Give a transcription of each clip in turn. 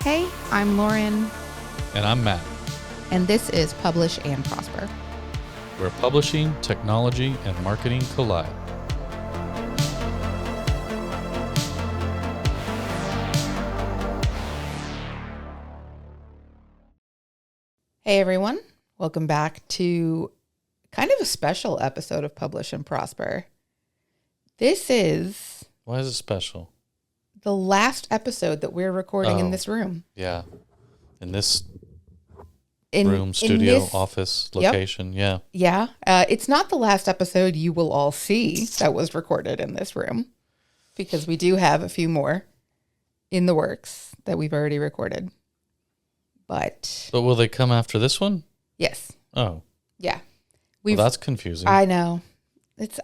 Hey, I'm Lauren. And I'm Matt. And this is Publish and Prosper, where publishing, technology, and marketing collide. Hey everyone, welcome back to kind of a special episode of Publish and Prosper. This is... Why is it special? The last episode that we're recording in this room. Yeah. In this room, studio, office, location. Yep. Yeah. It's not the last episode you will all see that was recorded in this room, because we do have a few more in the works that we've already recorded. But will they come after this one? Yes. Oh. Yeah. Well, that's confusing. I know.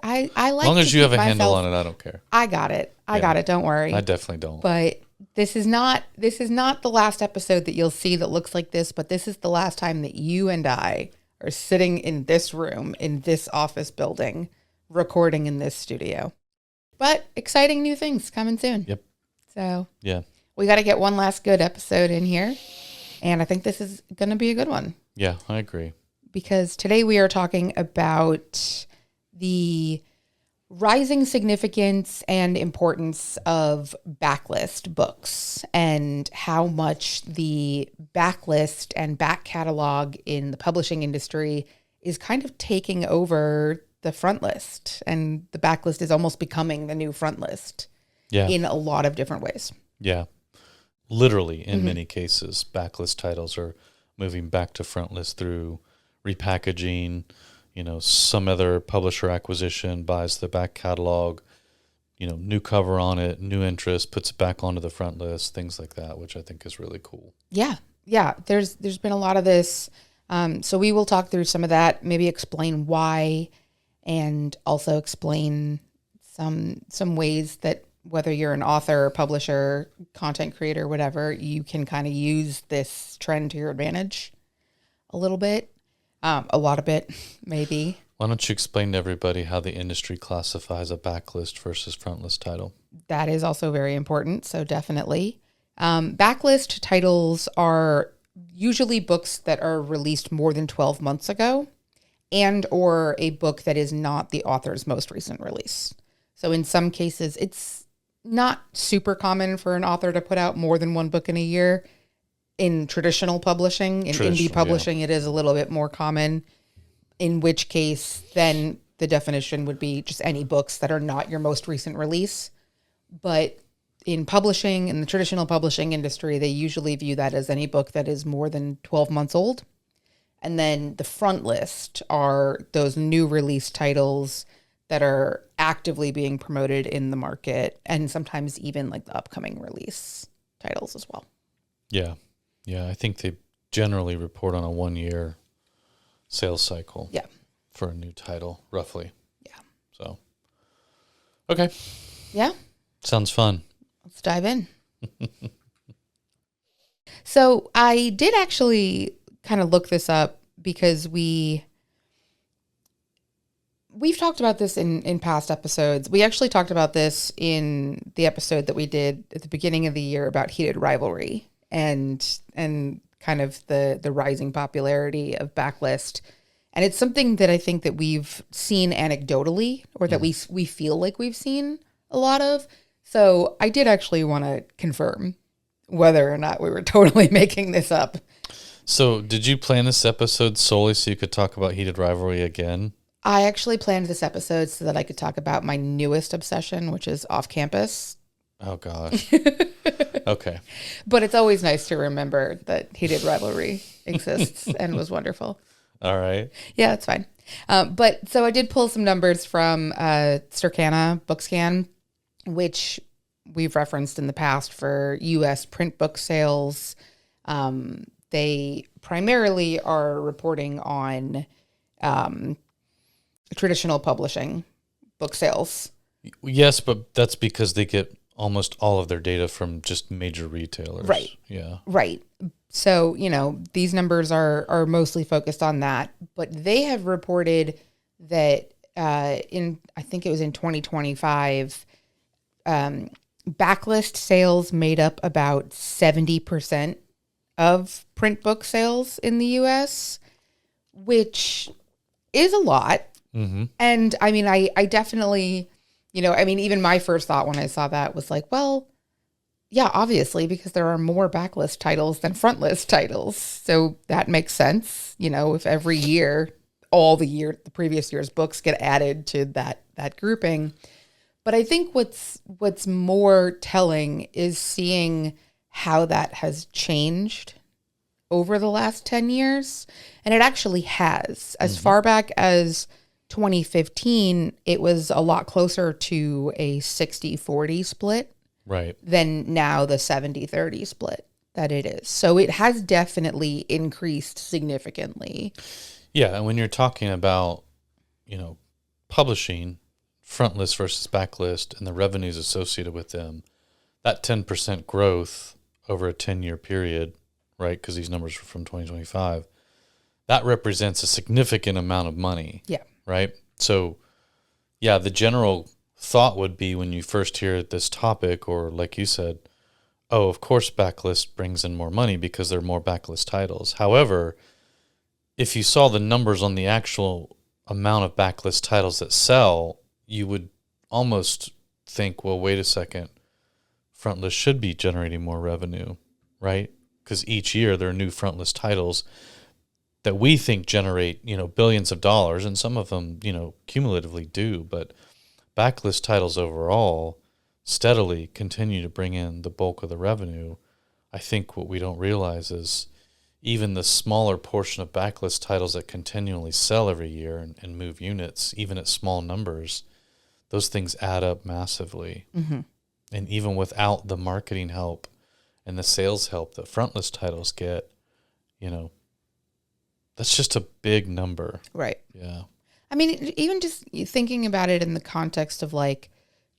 I like as long as you have a handle on it, I don't care. I got it. I got it. Don't worry. I definitely don't. But this is not the last episode that you'll see that looks like this, but this is the last time that you and I are sitting in this room, in this office building, recording in this studio. But exciting new things coming soon. Yep. So yeah, we got to get one last good episode in here. And I think this is going to be a good one. Yeah, I agree. Because today we are talking about the rising significance and importance of backlist books and how much the backlist and back catalog in the publishing industry is kind of taking over the front list, and the backlist is almost becoming the new front list in a lot of different ways. Yeah. Literally, in many cases, backlist titles are moving back to front list through repackaging. Some other publisher acquisition buys the back catalog, new cover on it, new interest, puts it back onto the front list, things like that, which I think is really cool. Yeah. Yeah. There's been a lot of this. So we will talk through some of that, maybe explain why, and also explain some ways that whether you're an author, publisher, content creator, whatever, you can kind of use this trend to your advantage a little bit. A lot of it, maybe. Why don't you explain to everybody how the industry classifies a backlist versus frontlist title? That is also very important, so definitely. Backlist titles are usually books that are released more than 12 months ago, and or a book that is not the author's most recent release. So in some cases, it's not super common for an author to put out more than one book in a year. In traditional publishing, in indie publishing, it is a little bit more common, in which case then the definition would be just any books that are not your most recent release. But in publishing, in the traditional publishing industry, they usually view that as any book that is more than 12 months old. And then the front list are those new release titles that are actively being promoted in the market, and sometimes even like the upcoming release titles as well. Yeah. Yeah, I think they generally report on a 1-year sales cycle for a new title, roughly. Yeah. So, okay. Yeah. Sounds fun. Let's dive in. So I did actually kind of look this up because we've talked about this in past episodes. We actually talked about this in the episode that we did at the beginning of the year about heated rivalry and kind of the rising popularity of backlist. And it's something that I think that we've seen anecdotally, or that we feel like we've seen a lot of. So I did actually want to confirm whether or not we were totally making this up. So did you plan this episode solely so you could talk about heated rivalry again? I actually planned this episode so that I could talk about my newest obsession, which is off campus. Oh, gosh. Okay. But it's always nice to remember that heated rivalry exists and was wonderful. All right. Yeah, it's fine. But so I did pull some numbers from Circana Bookscan, which we've referenced in the past for U.S. print book sales. They primarily are reporting on traditional publishing book sales. Yes, but that's because they get almost all of their data from just major retailers. Right. Yeah. Right. So, these numbers are mostly focused on that, but they have reported that I think it was in 2025, Backlist sales made up about 70% of print book sales in the US, which is a lot. Mm-hmm. And I mean, I definitely, even my first thought when I saw that was like, well, yeah, obviously, because there are more backlist titles than frontlist titles. So that makes sense. If every year, the previous year's books get added to that grouping. But I think what's more telling is seeing how that has changed over the last 10 years. And it actually has. As far back as 2015, it was a lot closer to a 60-40 split. Right. Than now the 70-30 split that it is. So it has definitely increased significantly. Yeah, and when you're talking about, publishing, frontlist versus backlist, and the revenues associated with them, that 10% growth over a 10-year period, right, because these numbers are from 2025, that represents a significant amount of money. Yeah. Right? So, yeah, the general thought would be when you first hear this topic, or like you said, oh, of course backlist brings in more money because there are more backlist titles. However, if you saw the numbers on the actual amount of backlist titles that sell, you would almost think, well, wait a second, frontlist should be generating more revenue, right? Because each year there are new frontlist titles that we think generate, billions of dollars, and some of them, cumulatively do, but backlist titles overall steadily continue to bring in the bulk of the revenue. I think what we don't realize is even the smaller portion of backlist titles that continually sell every year and move units, even at small numbers, those things add up massively. Mm-hmm. And even without the marketing help and the sales help that frontlist titles get, that's just a big number. Right. Yeah. I mean, even just thinking about it in the context of like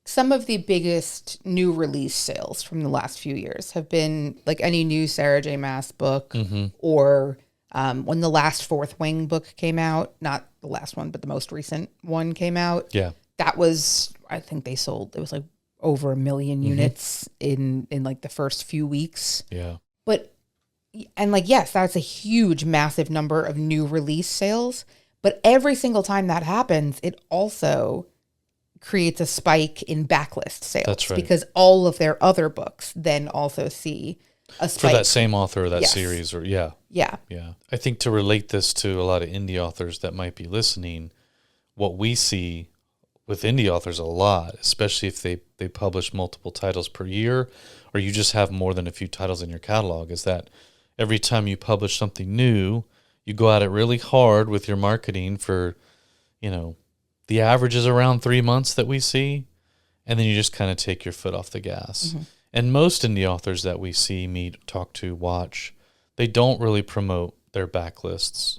some of the biggest new release sales from the last few years have been like any new Sarah J. Maas book, or when the last Fourth Wing book came out, not the last one, but the most recent one came out. Yeah. That was, I think it was like over 1 million units in like the first few weeks. Yeah. But, and like, yes, that's a huge, massive number of new release sales. But every single time that happens, it also creates a spike in backlist sales. That's right. Because all of their other books then also see a spike. For that same author or that series, or Yeah. Yeah. I think to relate this to a lot of indie authors that might be listening, what we see with indie authors a lot, especially if they publish multiple titles per year, or you just have more than a few titles in your catalog, is that every time you publish something new, you go at it really hard with your marketing for, the average is around 3 months that we see, and then you just kind of take your foot off the gas. Mm-hmm. And most indie authors that we see, meet, talk to, watch, they don't really promote their backlists,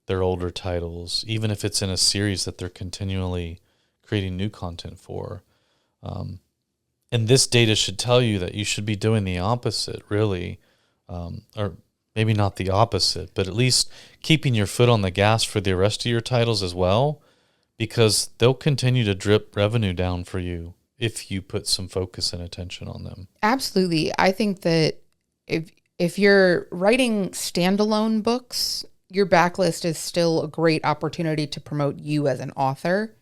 their older titles, even if it's in a series that they're continually creating new content for. And this data should tell you that you should be doing the opposite, really, or maybe not the opposite, but at least keeping your foot on the gas for the rest of your titles as well, because they'll continue to drip revenue down for you if you put some focus and attention on them. Absolutely. I think that if you're writing standalone books, your backlist is still a great opportunity to promote you as an author.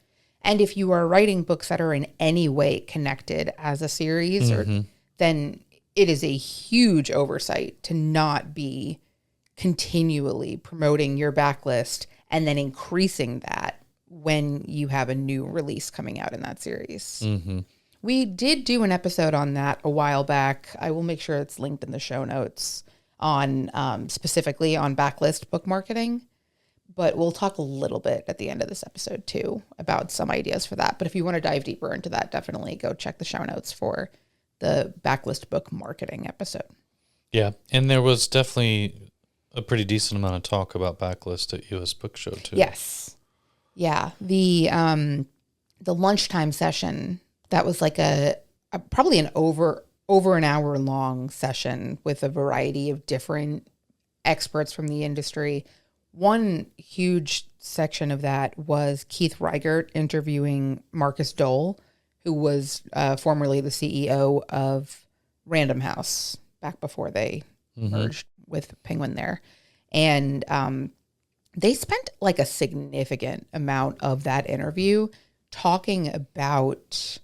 And if you are writing books that are in any way connected as a series, then it is a huge oversight to not be continually promoting your backlist and then increasing that when you have a new release coming out in that series. Mm-hmm. We did do an episode on that a while back. I will make sure it's linked in the show notes on specifically on backlist book marketing. But we'll talk a little bit at the end of this episode too about some ideas for that. But if you want to dive deeper into that, definitely go check the show notes for the backlist book marketing episode. Yeah. And there was definitely a pretty decent amount of talk about backlist at US Book Show too. Yes. Yeah. The lunchtime session, that was like a probably an over an hour long session with a variety of different experts from the industry. One huge section of that was Keith Reigert interviewing Marcus Dole, who was formerly the CEO of Random House back before they merged with Penguin there. And they spent like a significant amount of that interview talking about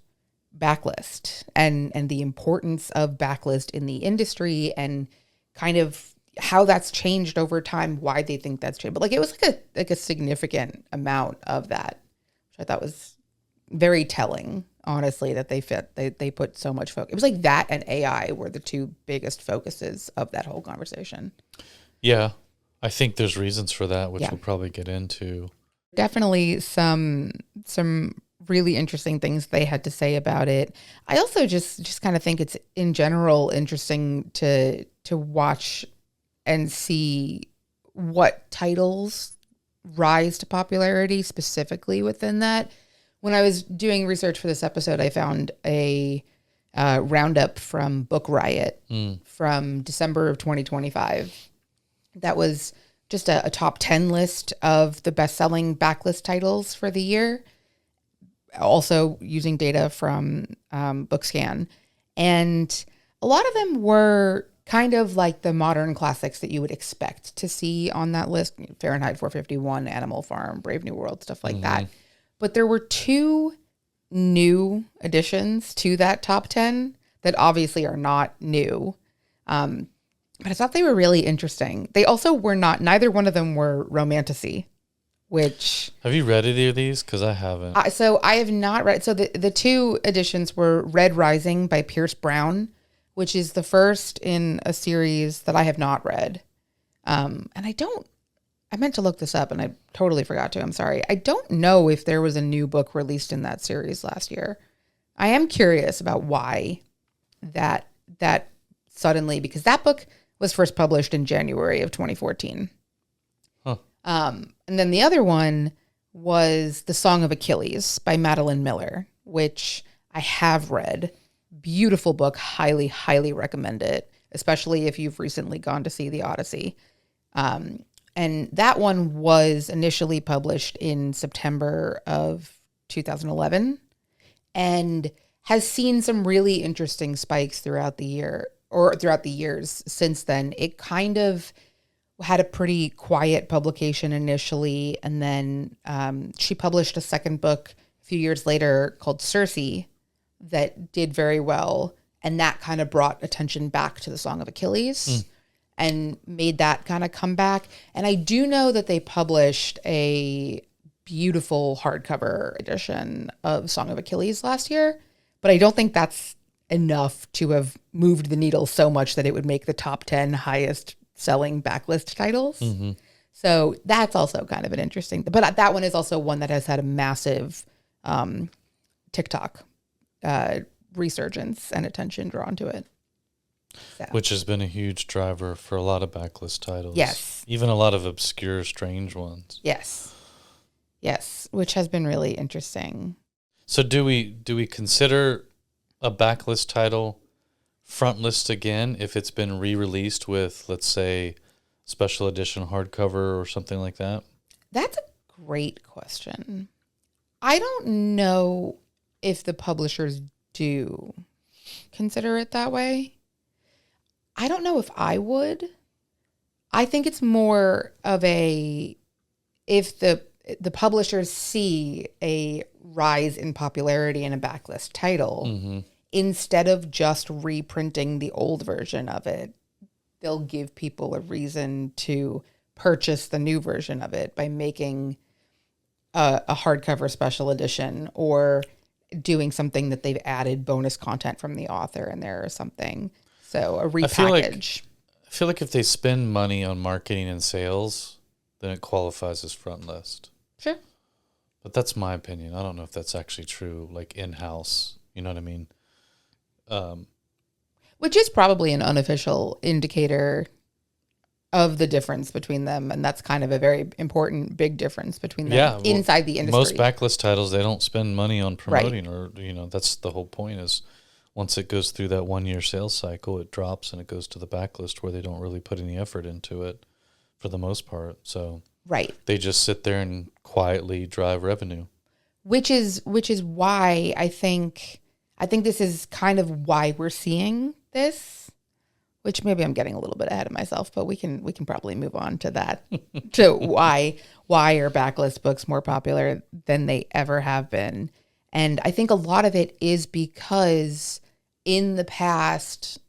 Backlist and the importance of Backlist in the industry and kind of how that's changed over time, why they think that's changed. But like it was like a significant amount of that, which I thought was very telling, honestly, that they put so much focus. It was like that and AI were the two biggest focuses of that whole conversation. Yeah. I think there's reasons for that, which we'll probably get into. Definitely some really interesting things they had to say about it. I also just kind of think it's in general interesting to watch and see what titles rise to popularity specifically within that. When I was doing research for this episode, I found a roundup from Book Riot from December of 2025. That was just a top 10 list of the best-selling backlist titles for the year, also using data from BookScan. And a lot of them were kind of like the modern classics that you would expect to see on that list. Fahrenheit 451, Animal Farm, Brave New World, stuff like that. But there were two new additions to that top 10 that obviously are not new. But I thought they were really interesting. They also were not, neither one of them were romantasy, which... Have you read any of these? Because I haven't. So I have not read... So the two editions were Red Rising by Pierce Brown, which is the first in a series that I have not read. And I meant to look this up and I totally forgot to. I'm sorry. I don't know if there was a new book released in that series last year. I am curious about why that suddenly, because that book was first published in January of 2014. Huh. And then the other one was The Song of Achilles by Madeline Miller, which I have read. Beautiful book. Highly, highly recommend it, especially if you've recently gone to see The Odyssey. And that one was initially published in September of 2011 and has seen some really interesting spikes throughout the year or throughout the years since then. It kind of had a pretty quiet publication initially, and then she published a second book a few years later called Circe that did very well, and that kind of brought attention back to The Song of Achilles and made that kind of come back. And I do know that they published a beautiful hardcover edition of Song of Achilles last year, but I don't think that's enough to have moved the needle so much that it would make the top 10 highest selling backlist titles. So that's also kind of an interesting, but that one is also one that has had a massive TikTok resurgence and attention drawn to it. So. Which has been a huge driver for a lot of backlist titles. Yes. Even a lot of obscure, strange ones. Yes. Yes, which has been really interesting. So do we consider a backlist title frontlist again if it's been re-released with, let's say, special edition hardcover or something like that? That's a great question. I don't know if the publishers do consider it that way. I don't know if I would. I think it's more of if the publishers see a rise in popularity in a backlist title, instead of just reprinting the old version of it, they'll give people a reason to purchase the new version of it by making a hardcover special edition or doing something that they've added bonus content from the author in there or something. So a repackage. I feel like if they spend money on marketing and sales, then it qualifies as front list. Sure. But that's my opinion. I don't know if that's actually true, like in-house. You know what I mean? Which is probably an unofficial indicator of the difference between them. And that's kind of a very important, big difference between them inside the industry. Most backlist titles, they don't spend money on promoting or, that's the whole point is once it goes through that 1 year sales cycle, it drops and it goes to the backlist where they don't really put any effort into it for the most part. So they just sit there and quietly drive revenue. which is why I think this is kind of why we're seeing this, which maybe I'm getting a little bit ahead of myself, but we can probably move on to that, to why are backlist books more popular than they ever have been. And I think a lot of it is because in the past,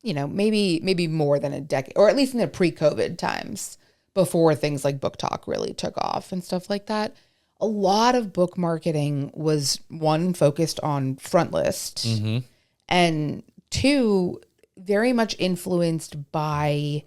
maybe more than a decade, or at least in the pre-COVID times, before things like Book Talk really took off and stuff like that, a lot of book marketing was, one, focused on Frontlist, and two, very much influenced by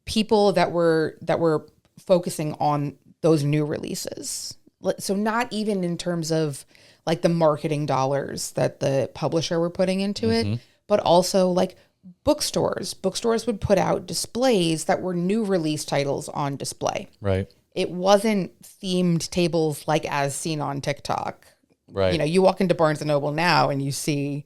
people that were focusing on those new releases. So not even in terms of like the marketing dollars that the publisher were putting into it, but also like bookstores. Bookstores would put out displays that were new release titles on display. Right. It wasn't themed tables like as seen on TikTok. Right. You walk into Barnes and Noble now and you see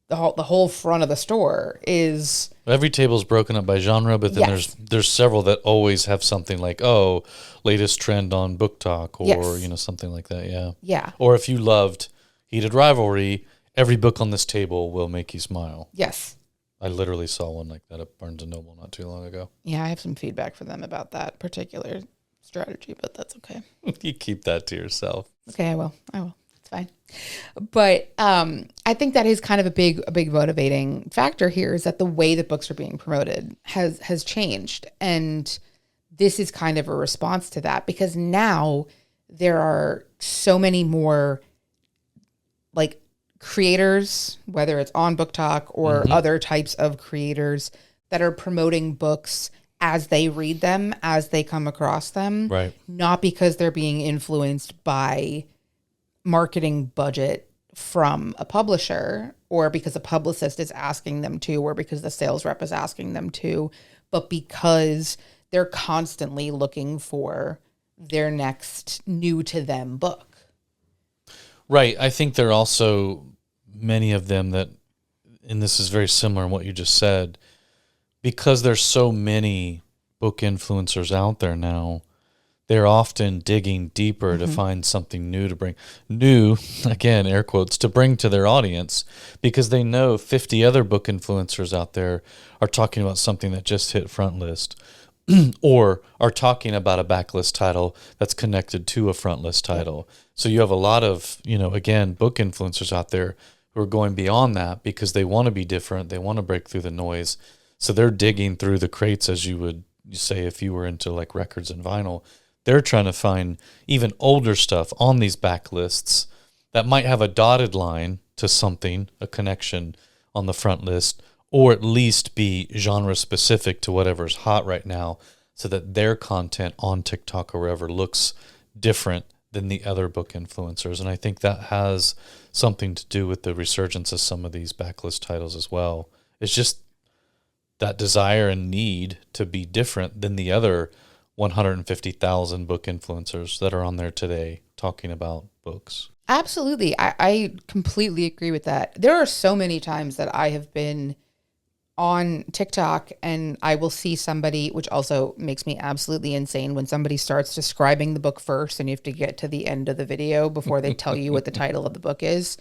the whole front of the store is, every table is broken up by genre, but then Yes. there's several that always have something like, oh, latest trend on Book Talk, or Yes. something like that. Yeah. yeah, Or if you loved Heated Rivalry, every book on this table will make you smile. yes. I literally saw one like that at Barnes and Noble not too long ago. Yeah, I have some feedback for them about that particular strategy, but that's okay. You keep that to yourself. Okay, I will. It's fine. But I think that is kind of a big motivating factor here, is that the way that books are being promoted has changed. And this is kind of a response to that, because now there are so many more like creators, whether it's on Book Talk or other types of creators, that are promoting books as they read them, as they come across them, Right. not because they're being influenced by marketing budget from a publisher, or because a publicist is asking them to, or because the sales rep is asking them to, but because they're constantly looking for their next new to them book. Right. I think there are also many of them that, and this is very similar in what you just said, because there's so many book influencers out there now, they're often digging deeper to find something new to bring, new, again, air quotes, to bring to their audience, because they know 50 other book influencers out there are talking about something that just hit Frontlist, or are talking about a backlist title that's connected to a Frontlist title. So you have a lot of, again, book influencers out there who are going beyond that because they want to be different. They want to break through the noise. So they're digging through the crates, as you would say if you were into like records and vinyl. They're trying to find even older stuff on these backlists that might have a dotted line to something, a connection on the front list, or at least be genre specific to whatever's hot right now, so that their content on TikTok or wherever looks different than the other book influencers. And I think that has something to do with the resurgence of some of these backlist titles as well. It's just that desire and need to be different than the other 150,000 book influencers that are on there today talking about books. Absolutely. I completely agree with that. There are so many times that I have been on TikTok and I will see somebody, which also makes me absolutely insane, when somebody starts describing the book first and you have to get to the end of the video before they tell you what the title of the book is.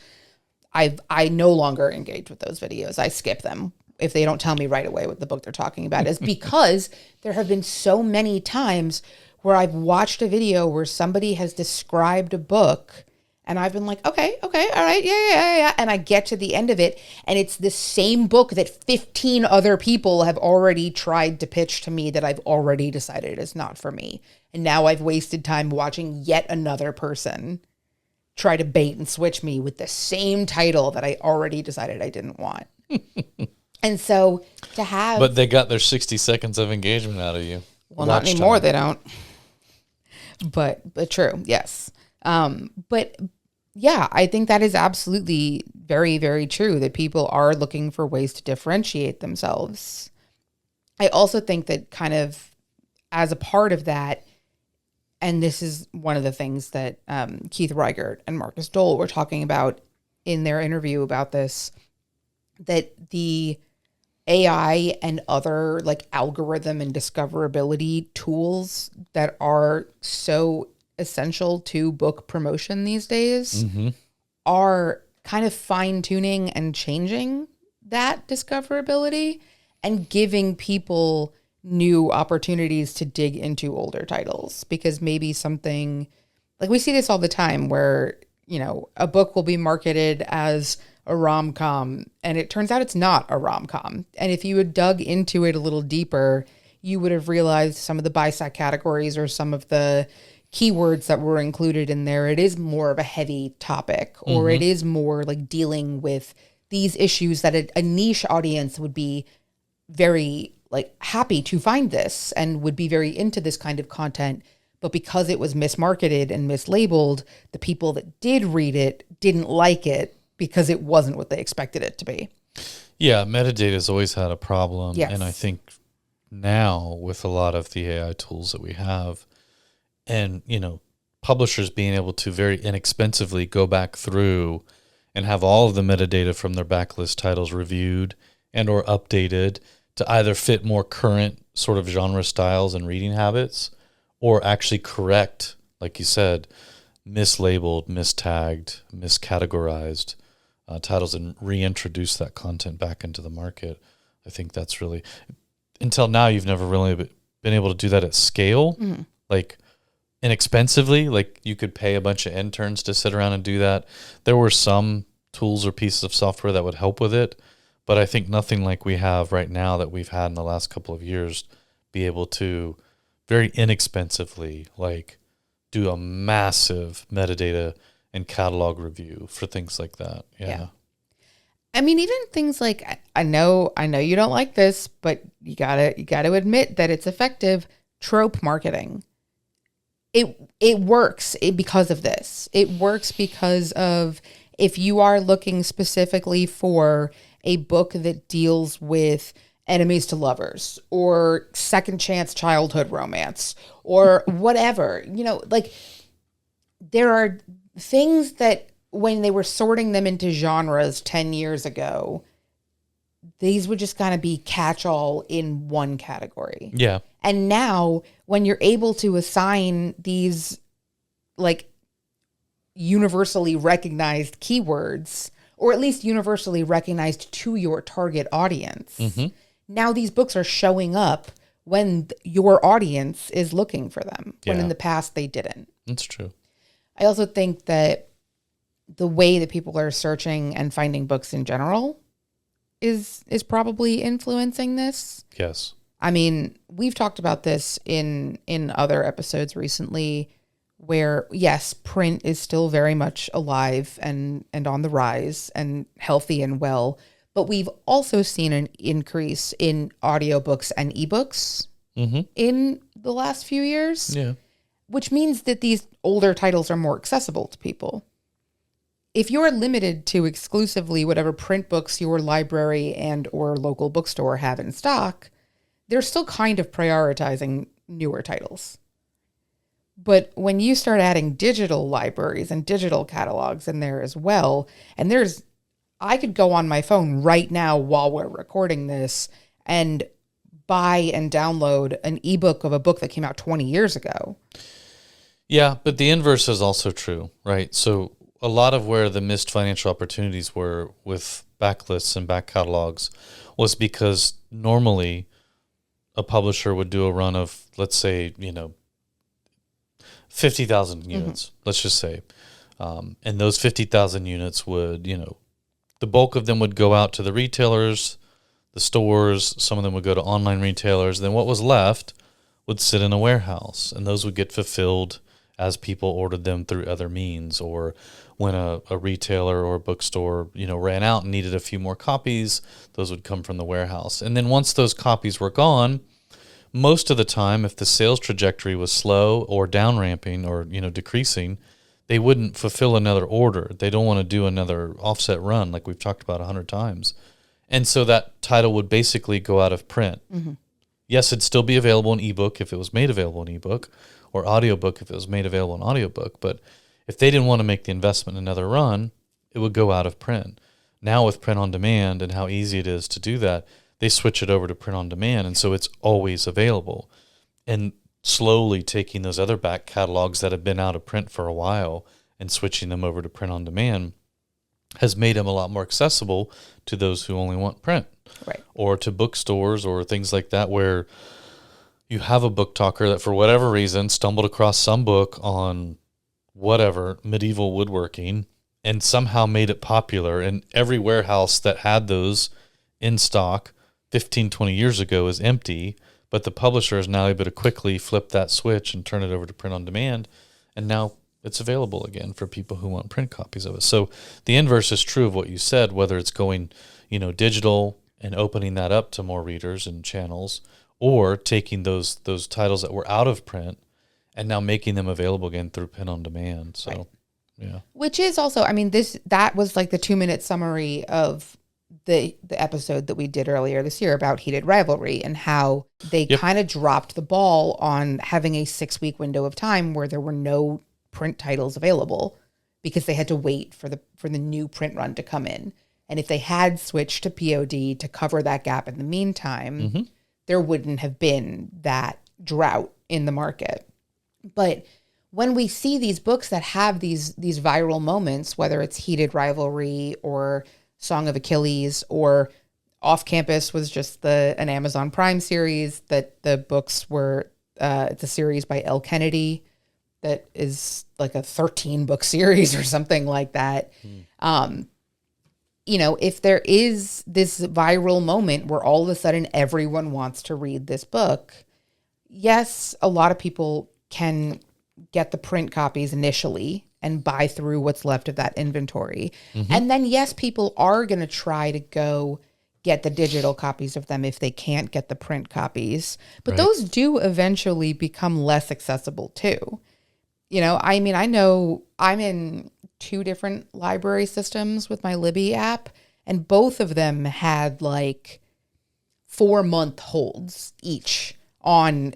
I no longer engage with those videos. I skip them if they don't tell me right away what the book they're talking about is, because there have been so many times where I've watched a video where somebody has described a book and I've been like, okay, all right, yeah. And I get to the end of it and it's the same book that 15 other people have already tried to pitch to me that I've already decided is not for me. And now I've wasted time watching yet another person try to bait and switch me with the same title that I already decided I didn't want. And so to have... But they got their 60 seconds of engagement out of you. Well, not anymore, they don't. But true, yes. But yeah, I think that is absolutely very, very true, that people are looking for ways to differentiate themselves. I also think that kind of as a part of that, and this is one of the things that Keith Reigert and Marcus Dole were talking about in their interview about this, that the AI and other like algorithm and discoverability tools that are so essential to book promotion these days are kind of fine-tuning and changing that discoverability and giving people new opportunities to dig into older titles. Because maybe something, like we see this all the time where, you know, a book will be marketed as a rom-com and it turns out it's not a rom-com. And if you had dug into it a little deeper, you would have realized some of the BISAC categories or some of the keywords that were included in there, it is more of a heavy topic, or it is more like dealing with these issues that a niche audience would be very like happy to find this and would be very into this kind of content. But because it was mismarketed and mislabeled, the people that did read it didn't like it because it wasn't what they expected it to be. Yeah, metadata has always had a problem. Yes. And I think now with a lot of the AI tools that we have, and, you know, publishers being able to very inexpensively go back through and have all of the metadata from their backlist titles reviewed and or updated to either fit more current sort of genre styles and reading habits, or actually correct, like you said, mislabeled, mistagged, miscategorized titles and reintroduce that content back into the market. I think that's really, until now, you've never really been able to do that at scale. Like, inexpensively, like you could pay a bunch of interns to sit around and do that. There were some tools or pieces of software that would help with it, but I think nothing like we have right now that we've had in the last couple of years be able to very inexpensively like do a massive metadata and catalog review for things like that. Yeah. I mean, even things like, I know you don't like this, but you gotta admit that it's effective. Trope marketing. It works because of this. It works because of, if you are looking specifically for a book that deals with enemies to lovers or second chance childhood romance or whatever, you know, like there are things that when they were sorting them into genres 10 years ago, these would just kind of be catch-all in one category. Yeah. And now when you're able to assign these like universally recognized keywords, or at least universally recognized to your target audience, now these books are showing up when your audience is looking for them, when in the past they didn't. That's true. I also think that the way that people are searching and finding books in general is probably influencing this. Yes. I mean, we've talked about this in other episodes recently where, yes, print is still very much alive and on the rise and healthy and well, but we've also seen an increase in audiobooks and ebooks in the last few years, which means that these older titles are more accessible to people. If you're limited to exclusively whatever print books your library and or local bookstore have in stock, they're still kind of prioritizing newer titles. But when you start adding digital libraries and digital catalogs in there as well, and I could go on my phone right now while we're recording this and buy and download an ebook of a book that came out 20 years ago. Yeah, but the inverse is also true, right? So a lot of where the missed financial opportunities were with backlists and back catalogs was because normally a publisher would do a run of, let's say, 50,000 units, let's just say. And those 50,000 units would, the bulk of them would go out to the retailers, the stores, some of them would go to online retailers. Then what was left would sit in a warehouse, and those would get fulfilled as people ordered them through other means, or when a retailer or a bookstore, ran out and needed a few more copies, those would come from the warehouse. And then once those copies were gone, most of the time, if the sales trajectory was slow or down ramping or, decreasing, they wouldn't fulfill another order. They don't want to do another offset run like we've talked about 100 times. And so that title would basically go out of print. Yes, it'd still be available in ebook if it was made available in ebook, or audiobook if it was made available in audiobook. But if they didn't want to make the investment in another run, it would go out of print. Now with print on demand and how easy it is to do that, they switch it over to print on demand, and so it's always available. And slowly taking those other back catalogs that have been out of print for a while and switching them over to print on demand has made them a lot more accessible to those who only want print. Right. Or to bookstores or things like that, where you have a book talker that for whatever reason stumbled across some book on whatever medieval woodworking and somehow made it popular, and every warehouse that had those in stock 15, 20 years ago is empty, but the publisher is now able to quickly flip that switch and turn it over to print on demand, and now it's available again for people who want print copies of it. So the inverse is true of what you said, whether it's going, digital and opening that up to more readers and channels, or taking those titles that were out of print and now making them available again through print on demand. So, right. Yeah. Which is also, that was like the 2-minute summary of the episode that we did earlier this year about Heated Rivalry and how they kind of dropped the ball on having a 6-week window of time where there were no print titles available because they had to wait for the new print run to come in. And if they had switched to POD to cover that gap in the meantime, there wouldn't have been that drought in the market. But when we see these books that have these viral moments, whether it's Heated Rivalry or Song of Achilles, or Off Campus was just an Amazon Prime series that the books were, it's a series by L. Kennedy that is like a 13-book series or something like that. If there is this viral moment where all of a sudden everyone wants to read this book, yes, a lot of people can get the print copies initially and buy through what's left of that inventory. And then, yes, people are going to try to go get the digital copies of them if they can't get the print copies. But those do eventually become less accessible too. I know I'm in 2 different library systems with my Libby app, and both of them had like 4-month holds each on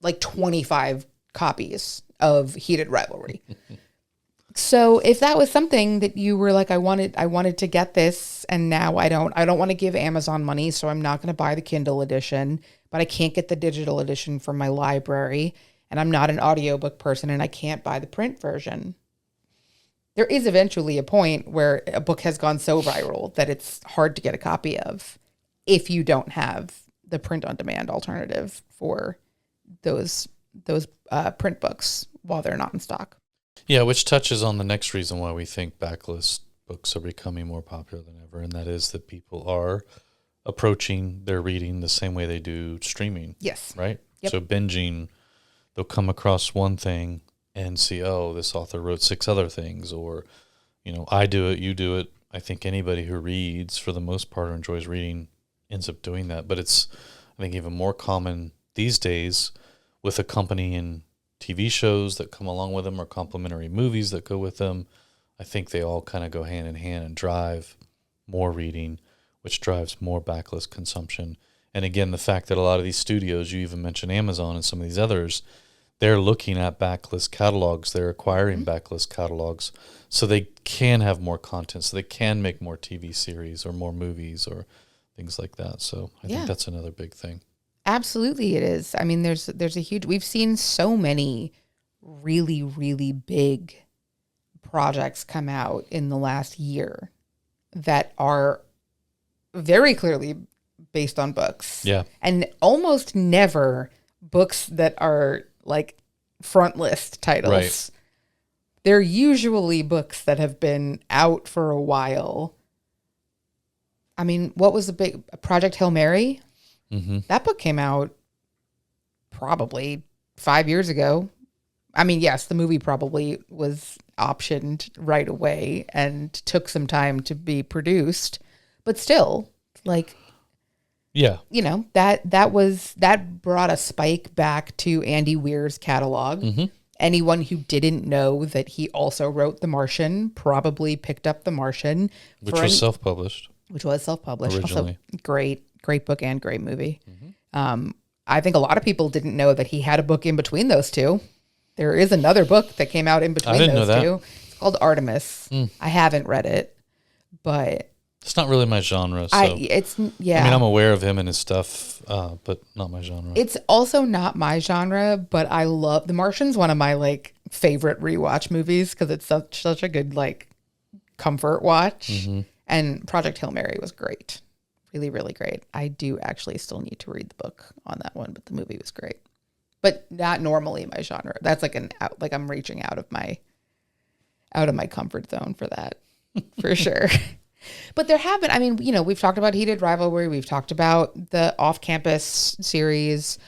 like 25 copies of Heated Rivalry. So if that was something that you were like, I wanted to get this, and now I don't want to give Amazon money, so I'm not going to buy the Kindle edition, but I can't get the digital edition from my library, and I'm not an audiobook person and I can't buy the print version. There is eventually a point where a book has gone so viral that it's hard to get a copy of if you don't have the print on demand alternative for those print books while they're not in stock. Yeah, which touches on the next reason why we think backlist books are becoming more popular than ever, and that is that people are approaching their reading the same way they do streaming. Yes. Right? Yep. So binging, they'll come across one thing and see, oh, this author wrote 6 other things, or, I do it, you do it. I think anybody who reads, for the most part, or enjoys reading, ends up doing that. But it's, I think, even more common these days with accompanying TV shows that come along with them or complementary movies that go with them. I think they all kind of go hand in hand and drive more reading, which drives more backlist consumption. And again, the fact that a lot of these studios, you even mentioned Amazon and some of these others, they're looking at backlist catalogs, they're acquiring backlist catalogs so they can have more content, so they can make more TV series or more movies or things like that. So I think that's another big thing. Absolutely it is. There's a huge, we've seen so many really, really big projects come out in the last year that are very clearly based on books. Yeah. And almost never books that are like Frontlist titles. Right. They're usually books that have been out for a while. What was the big Project Hail Mary? That book came out probably 5 years ago. Yes, the movie probably was optioned right away and took some time to be produced, but still, that brought a spike back to Andy Weir's catalog. Anyone who didn't know that he also wrote The Martian probably picked up The Martian, which was self-published. Originally. Also, great book and great movie. I think a lot of people didn't know that he had a book in between those two. There is another book that came out in between those two. It's called Artemis. I haven't read it, but It's not really my genre. So Yeah. I mean, I'm aware of him and his stuff, but not my genre. It's also not my genre, but I love The Martian's one of my like favorite rewatch movies because it's such a good like comfort watch. Mm-hmm. And Project Hail Mary was great. Really, really great. I do actually still need to read the book on that one, but the movie was great. But not normally my genre. That's like like I'm reaching out of my comfort zone for that, for sure. But there have been, I mean, you know, we've talked about Heated Rivalry. We've talked about the Off-Campus series.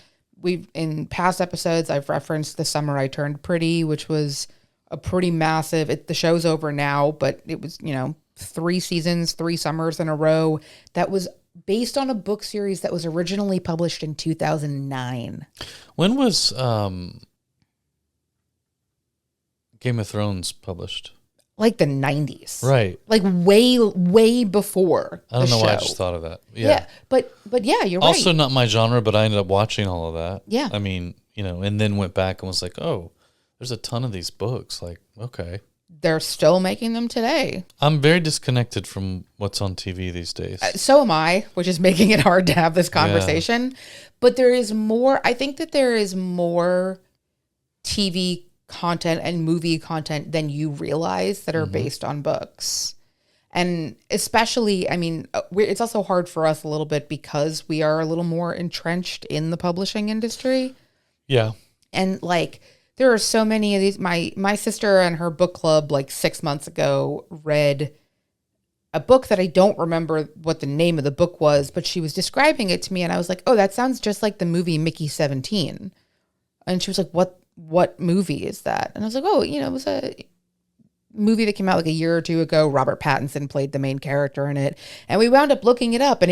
In past episodes, I've referenced The Summer I Turned Pretty, which was a pretty massive, the show's over now, but it was, you know, 3 seasons, 3 summers in a row. That was based on a book series that was originally published in 2009. When was Game of Thrones published? Like the 90s. Right. Like way, way before I don't know the why I show. just thought of that. Yeah. But yeah, you're also right. not my genre, but I ended up watching all of that. Yeah. I mean, you know, and then went back and was like, oh, there's a ton of these books. Like, okay. They're still making them today. I'm very disconnected from what's on TV these days. So am I, which is making it hard to have this conversation. Yeah. But there is more, I think that there is more TV content and movie content than you realize that are based on books. And especially, I mean, it's also hard for us a little bit because we are a little more entrenched in the publishing industry. Yeah. And like, there are so many of these. My sister and her book club, like 6 months ago, read a book that I don't remember what the name of the book was, but she was describing it to me, and I was like, "Oh, that sounds just like the movie Mickey 17." And she was like, "What movie is that?" And I was like, "Oh, you know, it was a movie that came out like a year or 2 ago. Robert Pattinson played the main character in it." And we wound up looking it up, and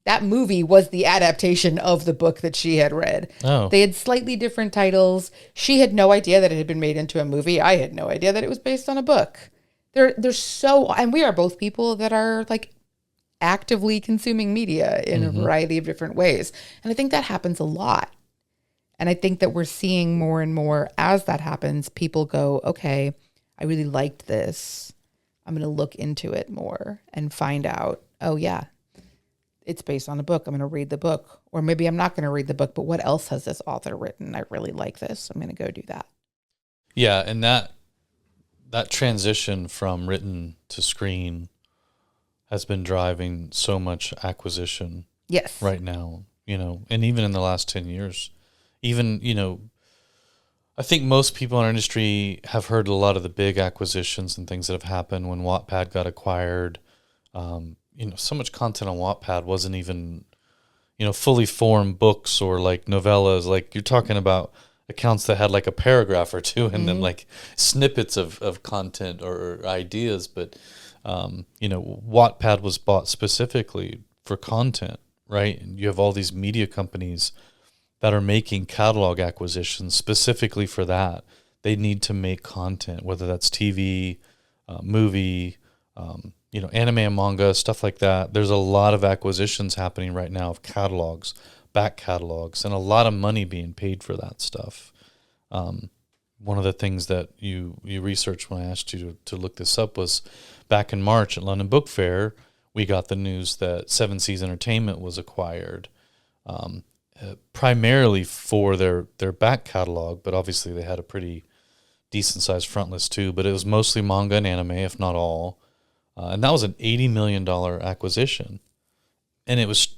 that movie was the adaptation of the book that she had read. Oh. They had slightly different titles. She had no idea that it had been made into a movie. I had no idea that it was based on a book. And we are both people that are like actively consuming media in a variety of different ways. And I think that happens a lot. And I think that we're seeing more and more as that happens, people go, okay, I really liked this. I'm going to look into it more and find out, oh yeah, it's based on a book. I'm going to read the book. Or maybe I'm not going to read the book, but what else has this author written? I really like this. I'm going to go do that. Yeah, and that transition from written to screen has been driving so much acquisition. Yes. Right now, you know, and even in the last 10 years. Even, you know, I think most people in our industry have heard a lot of the big acquisitions and things that have happened when Wattpad got acquired. You know, so much content on Wattpad wasn't even, you know, fully formed books or like novellas. Like you're talking about accounts that had like a paragraph or two and then like snippets of content or ideas. But, you know, Wattpad was bought specifically for content, right? And you have all these media companies that are making catalog acquisitions specifically for that. They need to make content, whether that's TV, movie, you know, anime and manga, stuff like that. There's a lot of acquisitions happening right now of catalogs, back catalogs, and a lot of money being paid for that stuff. One of the things that you researched when I asked you to look this up was back in March at London Book Fair, we got the news that Seven Seas Entertainment was acquired, primarily for their back catalog, but obviously they had a pretty decent-sized front list too, but it was mostly manga and anime, if not all. And that was an $80 million acquisition. And it was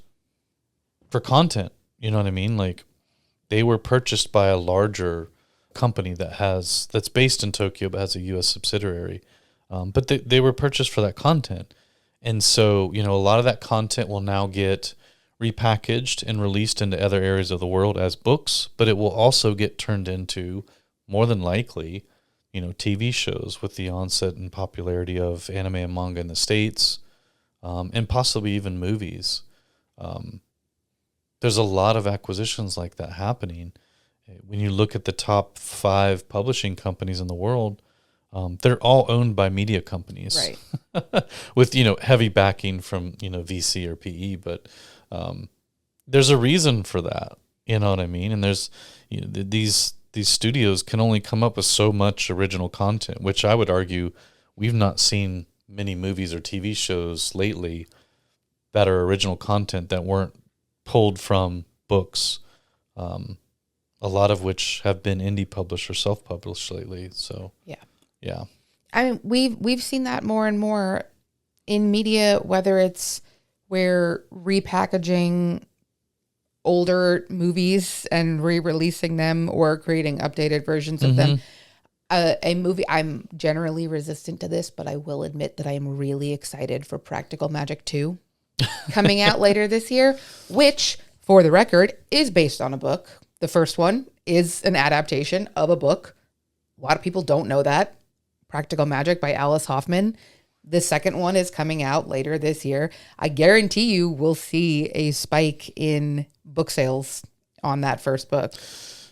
for content, you know what I mean? Like they were purchased by a larger company that's based in Tokyo but has a U.S. subsidiary. But they were purchased for that content. And so, you know, a lot of that content will now get repackaged and released into other areas of the world as books, but it will also get turned into, more than likely, you know, TV shows with the onset and popularity of anime and manga in the States, and possibly even movies. There's a lot of acquisitions like that happening. When you look at the top 5 publishing companies in the world, they're all owned by media companies, right? With, you know, heavy backing from, you know, VC or PE, but there's a reason for that, you know what I mean? And there's, you know, these studios can only come up with so much original content, which I would argue we've not seen many movies or TV shows lately that are original content that weren't pulled from books, a lot of which have been indie published or self-published lately. So yeah. I mean, we've seen that more and more in media, whether it's where repackaging older movies and re-releasing them or creating updated versions of them. A movie, I'm generally resistant to this, but I will admit that I am really excited for Practical Magic 2 coming out later this year, which, for the record, is based on a book. The first one is an adaptation of a book. A lot of people don't know that. Practical Magic by Alice Hoffman. The second one is coming out later this year. I guarantee you will see a spike in book sales on that first book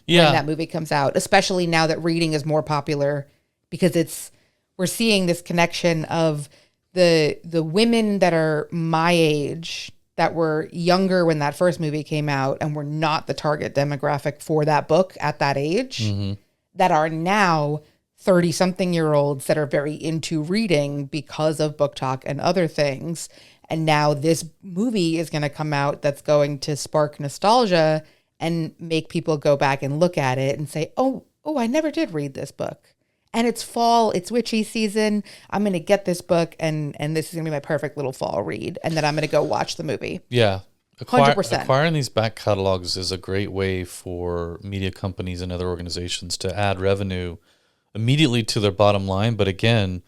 when that movie comes out, especially now that reading is more popular, because we're seeing this connection of the women that are my age that were younger when that first movie came out and were not the target demographic for that book at that age, that are now 30-something-year-olds that are very into reading because of Book Talk and other things. And now this movie is going to come out that's going to spark nostalgia and make people go back and look at it and say, oh, I never did read this book. And it's fall, it's witchy season. I'm going to get this book and this is going to be my perfect little fall read. And then I'm going to go watch the movie. Yeah. 100%. Acquiring these back catalogs is a great way for media companies and other organizations to add revenue immediately to their bottom line, but again,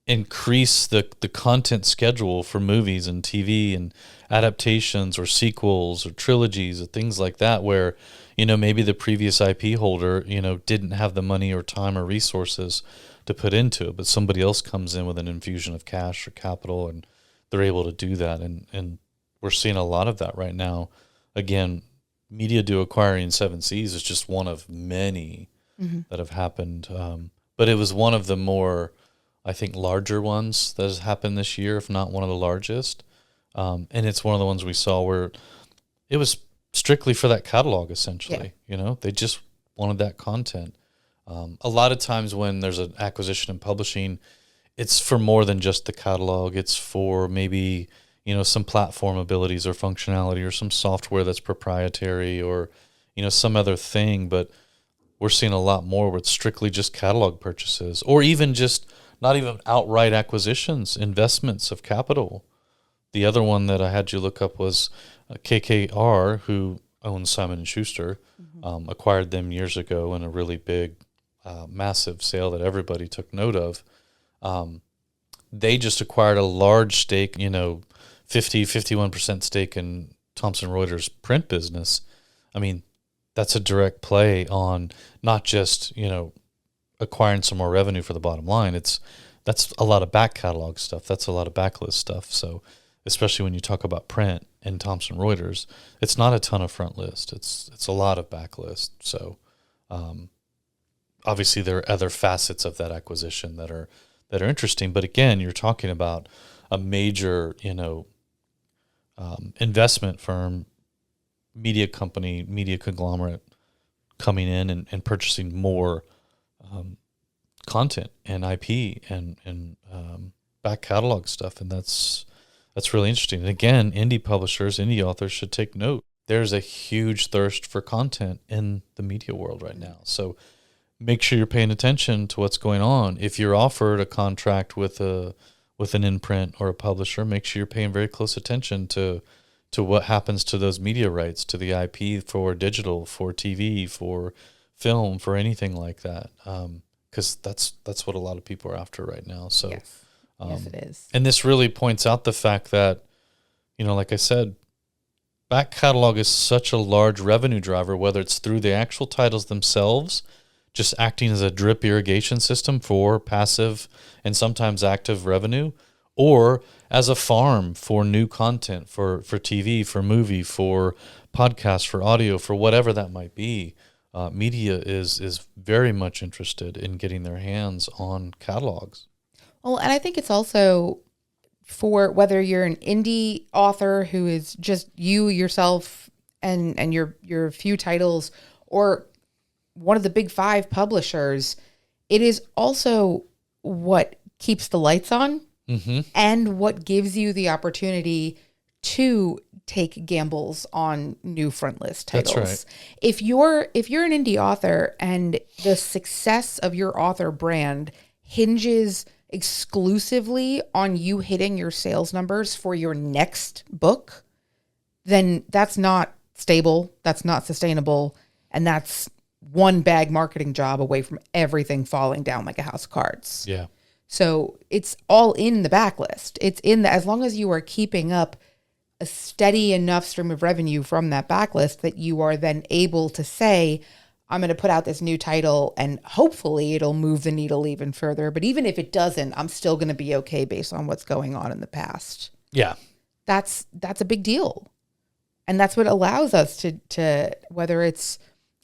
increase the content schedule for movies and TV and adaptations or sequels or trilogies or things like that, where, maybe the previous IP holder, didn't have the money or time or resources to put into it, but somebody else comes in with an infusion of cash or capital and they're able to do that. And we're seeing a lot of that right now. Again, Media Do Acquiring Seven Seas is just one of many that have happened. But it was one of the more, I think, larger ones that has happened this year, if not one of the largest. And it's one of the ones we saw where it was strictly for that catalog, essentially. They just wanted that content. A lot of times when there's an acquisition in publishing, it's for more than just the catalog. It's for maybe, some platform abilities or functionality or some software that's proprietary or, some other thing. But we're seeing a lot more where it's strictly just catalog purchases, or even just not even outright acquisitions, investments of capital. The other one that I had you look up was KKR, who owns Simon & Schuster, acquired them years ago in a really big, massive sale that everybody took note of. They just acquired a large stake, 51% stake in Thomson Reuters print business. I mean, that's a direct play on not just, acquiring some more revenue for the bottom line. That's a lot of back catalog stuff. That's a lot of backlist stuff. So especially when you talk about print and Thomson Reuters, it's not a ton of front list. It's a lot of backlist. So obviously there are other facets of that acquisition that are interesting. But again, you're talking about a major, investment firm, media company, media conglomerate coming in and purchasing more content and IP and back catalog stuff. And that's really interesting. And again, indie publishers, indie authors should take note. There's a huge thirst for content in the media world right now. So make sure you're paying attention to what's going on. If you're offered a contract with an imprint or a publisher, make sure you're paying very close attention to what happens to those media rights, to the IP for digital, for TV, for film, for anything like that. Because that's what a lot of people are after right now. So, yes, it is. And this really points out the fact that, like I said, back catalog is such a large revenue driver, whether it's through the actual titles themselves, just acting as a drip irrigation system for passive and sometimes active revenue, or as a farm for new content, for TV, for movie, for podcast, for audio, for whatever that might be. Media is very much interested in getting their hands on catalogs. Well, and I think it's also for whether you're an indie author who is just yourself and your few titles, or one of the big five publishers, it is also what keeps the lights on and what gives you the opportunity to take gambles on new Frontlist titles. That's right. If you're an indie author and the success of your author brand hinges exclusively on you hitting your sales numbers for your next book, then that's not stable, that's not sustainable, and that's one bag marketing job away from everything falling down like a house of cards. Yeah. So it's all in the backlist. It's in as long as you are keeping up a steady enough stream of revenue from that backlist that you are then able to say, I'm going to put out this new title and hopefully it'll move the needle even further. But even if it doesn't, I'm still going to be okay based on what's going on in the past. Yeah. That's a big deal. And that's what allows us to whether it's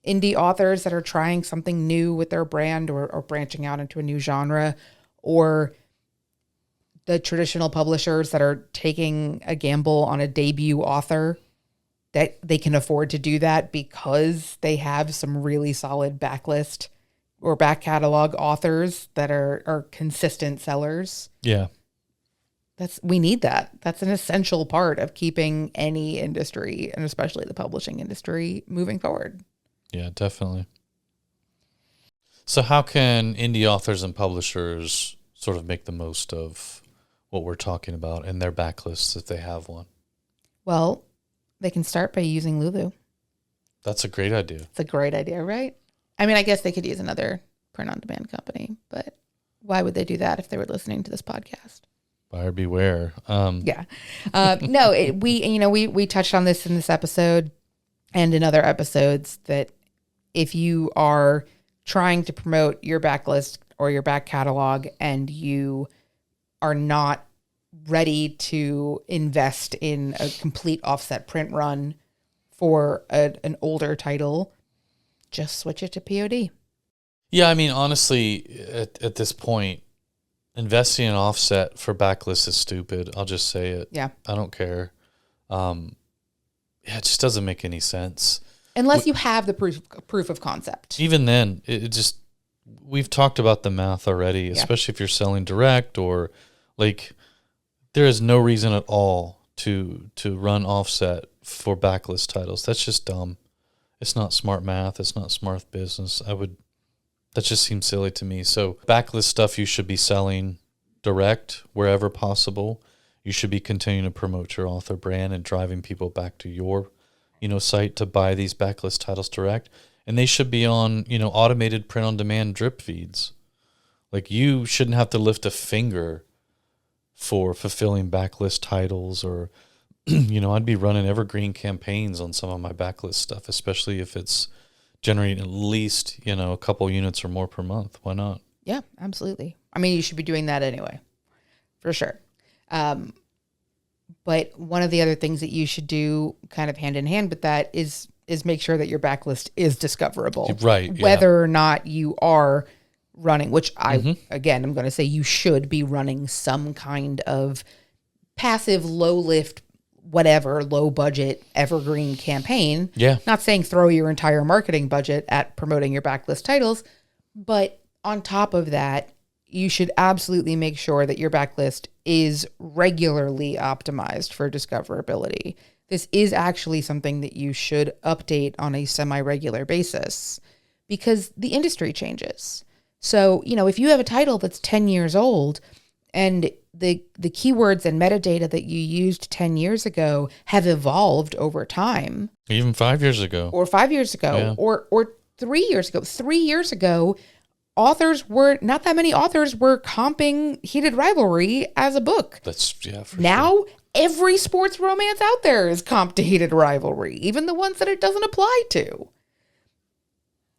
indie authors that are trying something new with their brand or branching out into a new genre, or the traditional publishers that are taking a gamble on a debut author, that they can afford to do that because they have some really solid backlist or back catalog authors that are consistent sellers. Yeah. We need that. That's an essential part of keeping any industry, and especially the publishing industry, moving forward. Yeah, definitely. So how can indie authors and publishers sort of make the most of what we're talking about in their backlists if they have one? Well, they can start by using Lulu. That's a great idea. It's a great idea, right? I mean, I guess they could use another print-on-demand company, but why would they do that if they were listening to this podcast? Buyer beware. Yeah. No, we touched on this in this episode and in other episodes that if you are trying to promote your backlist or your back catalog and you are not ready to invest in a complete offset print run for an older title, just switch it to POD. Yeah, I mean, honestly, at this point, investing in offset for backlist is stupid. I'll just say it. Yeah. I don't care. It just doesn't make any sense. Unless you have the proof of concept. Even then, it just, we've talked about the math already, especially if you're selling direct or like, there is no reason at all to run offset for backlist titles. That's just dumb. It's not smart math. It's not smart business. That just seems silly to me. So backlist stuff you should be selling direct wherever possible. You should be continuing to promote your author brand and driving people back to your, site to buy these backlist titles direct. And they should be on, automated print-on-demand drip feeds. Like, you shouldn't have to lift a finger for fulfilling backlist titles, or, I'd be running evergreen campaigns on some of my backlist stuff, especially if it's generating at least, a couple units or more per month. Why not? Yeah, absolutely. I mean, you should be doing that anyway, for sure. But one of the other things that you should do kind of hand in hand with that is make sure that your backlist is discoverable. Right. Yeah. Whether or not you are running, which again, I'm going to say you should be running some kind of passive, low lift, whatever, low budget, evergreen campaign. Yeah. Not saying throw your entire marketing budget at promoting your backlist titles, but on top of that, you should absolutely make sure that your backlist is regularly optimized for discoverability. This is actually something that you should update on a semi-regular basis because the industry changes. So, if you have a title that's 10 years old and the keywords and metadata that you used 10 years ago have evolved over time. Even 5 years ago. Or 5 years ago. Yeah. Or 3 years ago. 3 years ago, not that many authors were comping Heated Rivalry as a book. For now, sure. Every sports romance out there is comped to Heated Rivalry, even the ones that it doesn't apply to.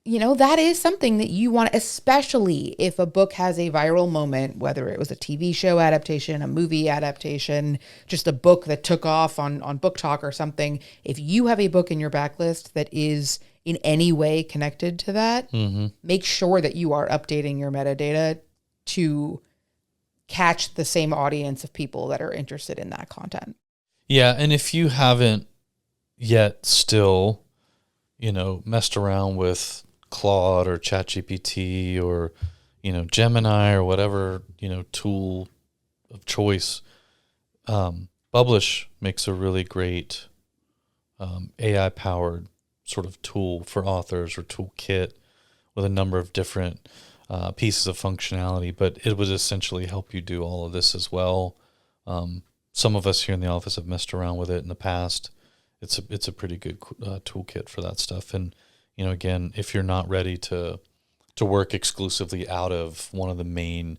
That is something that you want, especially if a book has a viral moment, whether it was a TV show adaptation, a movie adaptation, just a book that took off on Book Talk or something. If you have a book in your backlist that is in any way connected to that, make sure that you are updating your metadata to catch the same audience of people that are interested in that content. Yeah, and if you haven't yet still, messed around with Claude or ChatGPT or, Gemini or whatever, tool of choice. Publish makes a really great AI powered sort of tool for authors, or toolkit with a number of different pieces of functionality, but it would essentially help you do all of this as well. Some of us here in the office have messed around with it in the past. It's a pretty good toolkit for that stuff. And, again, if you're not ready to work exclusively out of one of the main,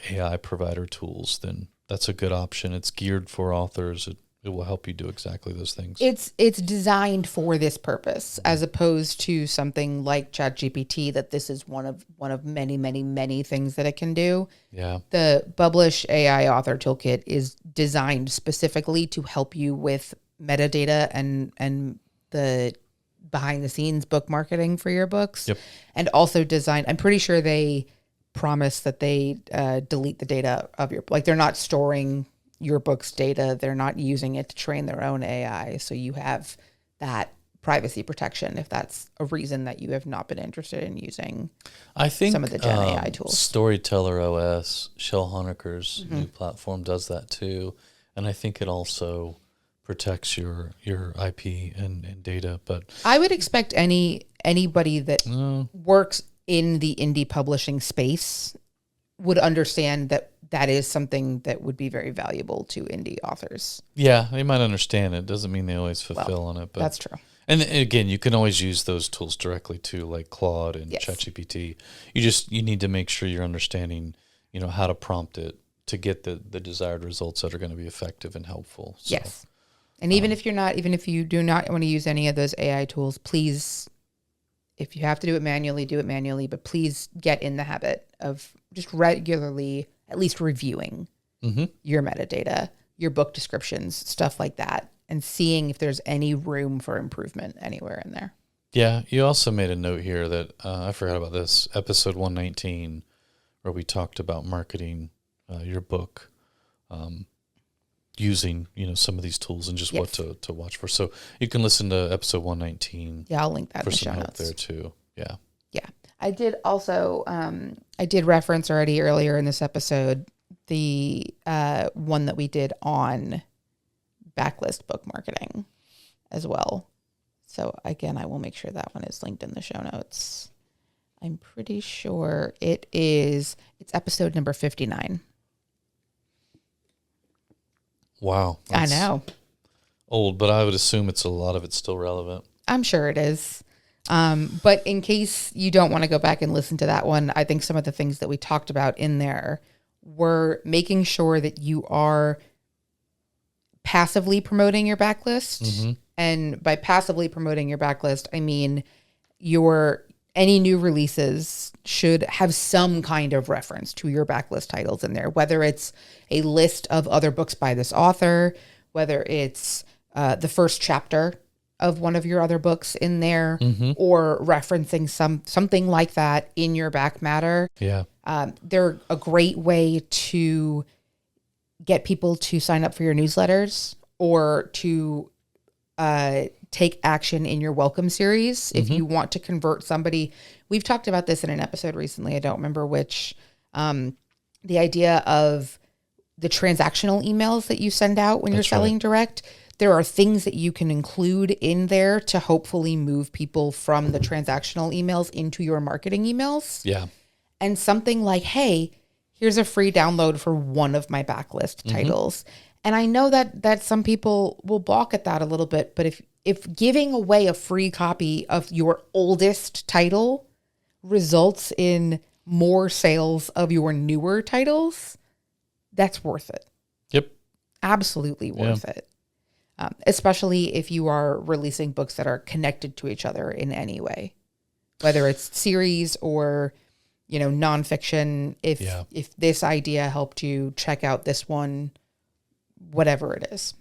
AI provider tools, then that's a good option. It's geared for authors. It will help you do exactly those things. It's designed for this purpose, as opposed to something like ChatGPT, that this is one of many, many, many things that it can do. Yeah. The Publish AI Author Toolkit is designed specifically to help you with metadata and the behind the scenes book marketing for your books. Yep. And also designed, I'm pretty sure they promise that they delete the data of your, like, they're not storing your book's data. They're not using it to train their own AI. So you have that privacy protection if that's a reason that you have not been interested in using some of the Gen AI tools. Storyteller OS, Shel Honecker's new platform, does that too. And I think it also protects your IP and data. But I would expect anybody that works in the indie publishing space would understand that is something that would be very valuable to indie authors. Yeah, they might understand it. Doesn't mean they always fulfill on it. But that's true. And again, you can always use those tools directly too, like Claude and Yes. ChatGPT. You need to make sure you're understanding, how to prompt it to get the desired results that are going to be effective and helpful. So, Yes. And even if you do not want to use any of those AI tools, please, if you have to do it manually, but please get in the habit of just regularly at least reviewing your metadata, your book descriptions, stuff like that, and seeing if there's any room for improvement anywhere in there. Yeah, you also made a note here that I forgot about this, episode 119, where we talked about marketing your book using, some of these tools and just what to watch for. So you can listen to episode 119. Yeah, I'll link that for in the some show help notes. there too. Yeah. Yeah. I did also, I did reference already earlier in this episode, the one that we did on Backlist book marketing as well. So again, I will make sure that one is linked in the show notes. I'm pretty sure it's episode number 59. Wow. I know. Old, but I would assume a lot of it's still relevant. I'm sure it is. But in case you don't want to go back and listen to that one, I think some of the things that we talked about in there were making sure that you are passively promoting your backlist. And by passively promoting your backlist, I mean any new releases should have some kind of reference to your backlist titles in there, whether it's a list of other books by this author, whether it's the first chapter of one of your other books in there, or referencing something like that in your back matter. Yeah. They're a great way to get people to sign up for your newsletters or to take action in your welcome series. If you want to convert somebody, we've talked about this in an episode recently, I don't remember which, the idea of the transactional emails that you send out when you're selling direct. There are things that you can include in there to hopefully move people from the transactional emails into your marketing emails. Yeah. And something like, hey, here's a free download for one of my backlist titles. And I know that some people will balk at that a little bit, but if giving away a free copy of your oldest title results in more sales of your newer titles, that's worth it. Yep. Absolutely worth it. Especially if you are releasing books that are connected to each other in any way, whether it's series or, nonfiction. If this idea helped you check out this one, whatever it is.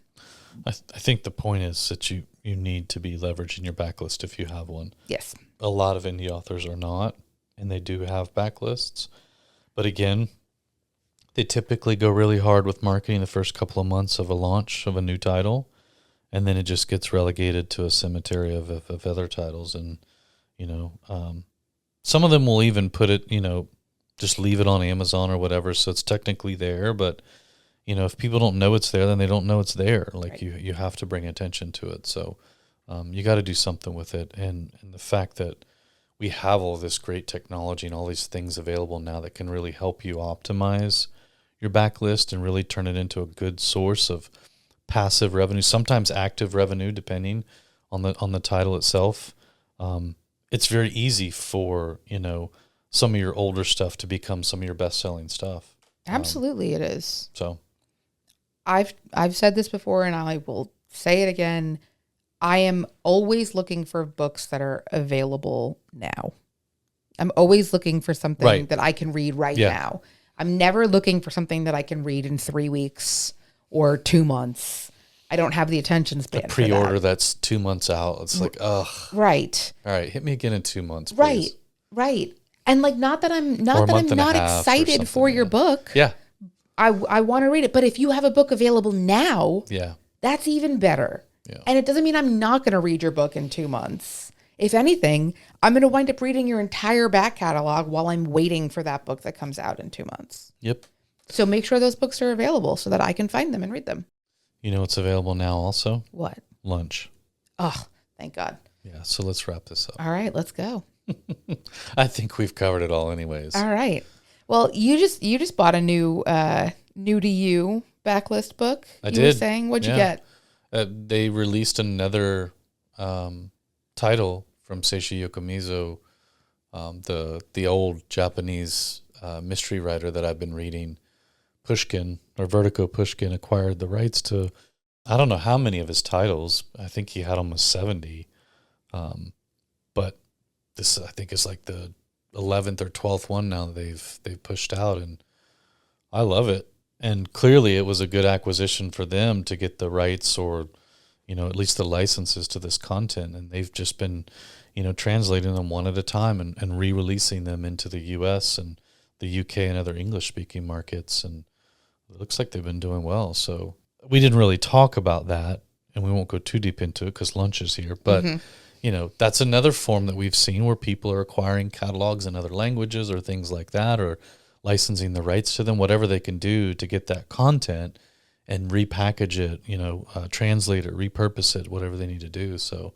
I think the point is that you need to be leveraging your backlist if you have one. Yes. A lot of indie authors are not, and they do have backlists. But again, they typically go really hard with marketing the first couple of months of a launch of a new title, and then it just gets relegated to a cemetery of other titles. And, some of them will even put it, just leave it on Amazon or whatever. So it's technically there, but if people don't know it's there, then they don't know it's there. Like Right. you have to bring attention to it. So you got to do something with it. And the fact that we have all this great technology and all these things available now that can really help you optimize your backlist and really turn it into a good source of passive revenue, sometimes active revenue, depending on the title itself. It's very easy for, some of your older stuff to become some of your best-selling stuff. Absolutely, it is. So I've said this before, and I will say it again. I am always looking for books that are available now. I'm always looking for something that I can read now. I'm never looking for something that I can read in 3 weeks or 2 months. I don't have the attention span. A pre-order that's 2 months out. It's like, ugh. Right. All right, hit me again in 2 months, please. Right. And like, not that I'm not excited for your book. Yeah. I want to read it, but if you have a book available now, that's even better. Yeah. And it doesn't mean I'm not going to read your book in 2 months. If anything, I'm going to wind up reading your entire back catalog while I'm waiting for that book that comes out in 2 months. Yep. So make sure those books are available so that I can find them and read them. You know what's available now also? What? Lunch. Oh, thank God. Yeah, so let's wrap this up. All right, let's go. I think we've covered it all anyways. All right. Well, you just bought a new to you backlist book. I did. You were saying, what'd you get? They released another title from Seishi Yokomizo, the old Japanese mystery writer that I've been reading. Pushkin, or Vertigo Pushkin, acquired the rights to, I don't know how many of his titles. I think he had almost 70. But this, I think, is like the 11th or 12th one now that they've pushed out, and I love it. And clearly it was a good acquisition for them to get the rights, or at least the licenses to this content, and they've just been translating them one at a time and re-releasing them into the US and the UK and other English speaking markets, and it looks like they've been doing well. So we didn't really talk about that, and we won't go too deep into it because lunch is here, but that's another form that we've seen where people are acquiring catalogs in other languages or things like that, or licensing the rights to them, whatever they can do to get that content and repackage it, translate it, repurpose it, whatever they need to do. So,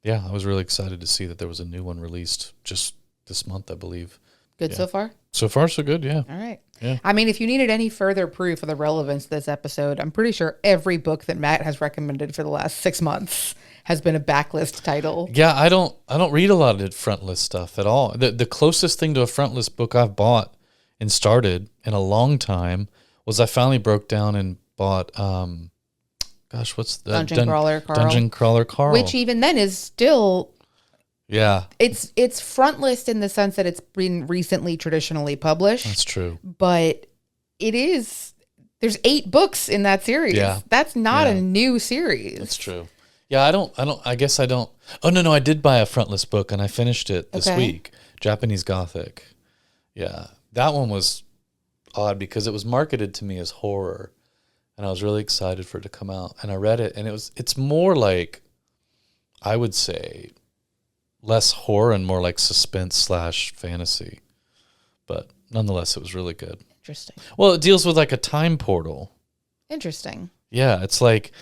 yeah, I was really excited to see that there was a new one released just this month, I believe. Good so far? So far, so good, yeah. All right. Yeah. I mean, if you needed any further proof of the relevance of this episode, I'm pretty sure every book that Matt has recommended for the last 6 months has been a backlist title. Yeah, I don't read a lot of frontlist stuff at all. The closest thing to a frontlist book I've bought and started in a long time was I finally broke down and bought what's the Dungeon Crawler Carl, which even then is still it's frontlist in the sense that it's been recently traditionally published. That's true, but there's 8 books in that series. Yeah, that's not a new series. That's true. Yeah, I guess I don't. Oh no, I did buy a frontlist book and I finished it this week. Japanese Gothic. Yeah, that one was odd because it was marketed to me as horror, and I was really excited for it to come out. And I read it, and it's more like, I would say, less horror and more like suspense / fantasy. But nonetheless, it was really good. Interesting. Well, it deals with like a time portal. Interesting. Yeah, it's like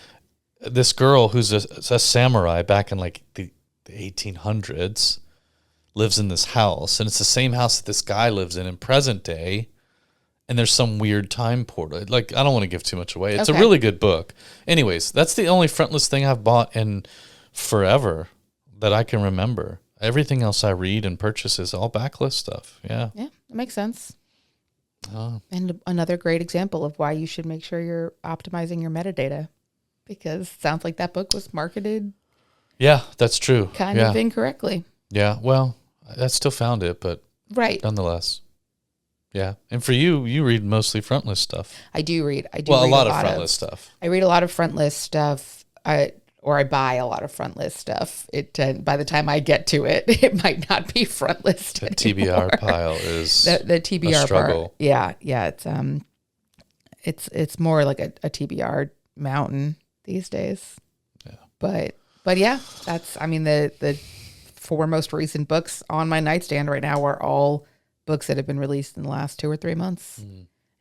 this girl who's a samurai back in like the 1800s lives in this house, and it's the same house that this guy lives in present day, and there's some weird time portal. Like, I don't want to give too much away. It's a really good book. Anyways, that's the only frontlist thing I've bought in forever that I can remember. Everything else I read and purchase is all backlist stuff. Yeah. Yeah, that makes sense. And another great example of why you should make sure you're optimizing your metadata, because it sounds like that book was marketed. Yeah, that's true. Kind of incorrectly. Yeah, well, I still found it, but nonetheless. Yeah. And for you read mostly frontlist stuff. I do read. A lot of frontlist stuff. I read a lot of frontlist stuff. I buy a lot of frontlist stuff. By the time I get to it, it might not be frontlist anymore. TBR pile is the TBR a struggle. part. Yeah. It's more like a TBR mountain these days. Yeah. But yeah, the 4 most recent books on my nightstand right now are all books that have been released in the last 2 or 3 months.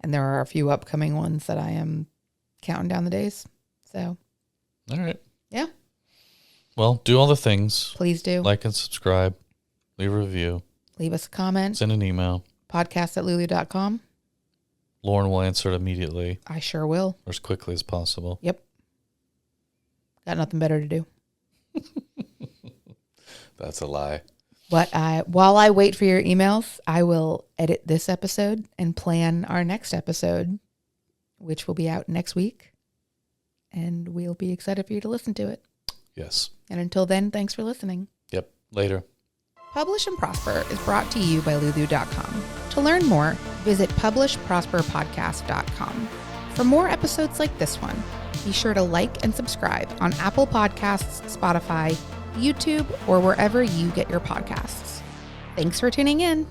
And there are a few upcoming ones that I am counting down the days. So, all right. Yeah. Well, do all the things. Please do. Like and subscribe. Leave a review. Leave us a comment. Send an email. podcast@lulu.com. Lauren will answer it immediately. I sure will. Or as quickly as possible. Yep. Got nothing better to do. That's a lie. While I wait for your emails, I will edit this episode and plan our next episode, which will be out next week. And we'll be excited for you to listen to it. Yes. And until then, thanks for listening. Yep. Later. Publish and Prosper is brought to you by Lulu.com. To learn more, visit publishprosperpodcast.com. For more episodes like this one, be sure to like and subscribe on Apple Podcasts, Spotify, YouTube, or wherever you get your podcasts. Thanks for tuning in.